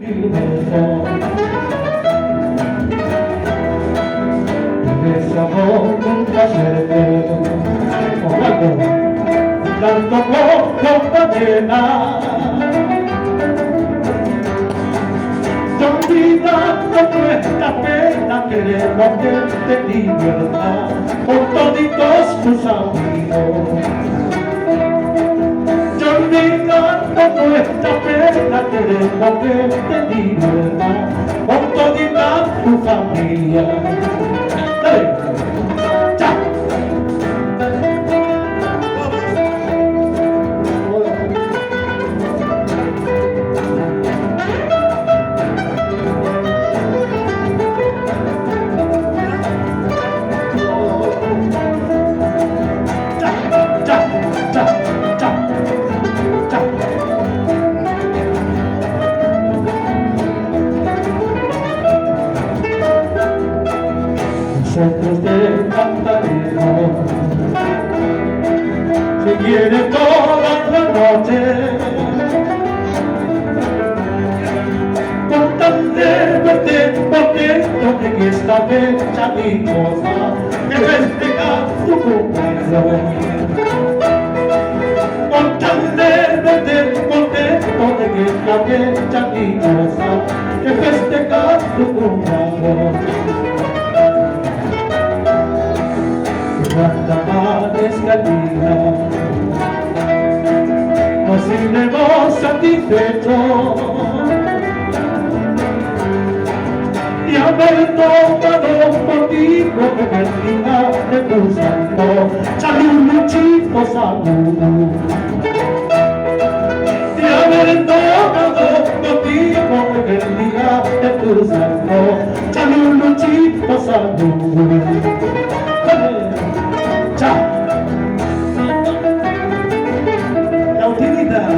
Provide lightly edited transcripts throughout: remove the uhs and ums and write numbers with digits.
Ese amor nunca se ve, tanto poco llena, te olvidando nuestra pena, queremos que te libertad con toditos tus amigos. Te olvidando nuestra pena, queremos que te libertad con todita tu familia. ¡Dale! ¡Ya! Nosotros te cantaremos, si quieres toda la noche, con tal de verte contento en esta fecha mi cosa, que festejar tu cumpleaños. Con tal de verte contento en esta fecha mi cosa, que festejar tu cumpleaños. Cuánta amanezca el día, nos iremos satisfechos y haber tomado contigo en el día de tu santo. Salud, Luchito, salud. Y haber tomado contigo en el día de tu santo. Salud, Luchito, salud. La utilidad.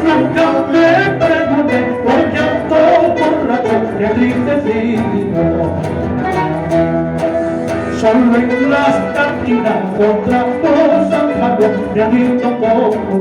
Nunca me pregunté por qué ando borracho y entristecido. Solo en las cantinas otra cosa cambió, me han visto poco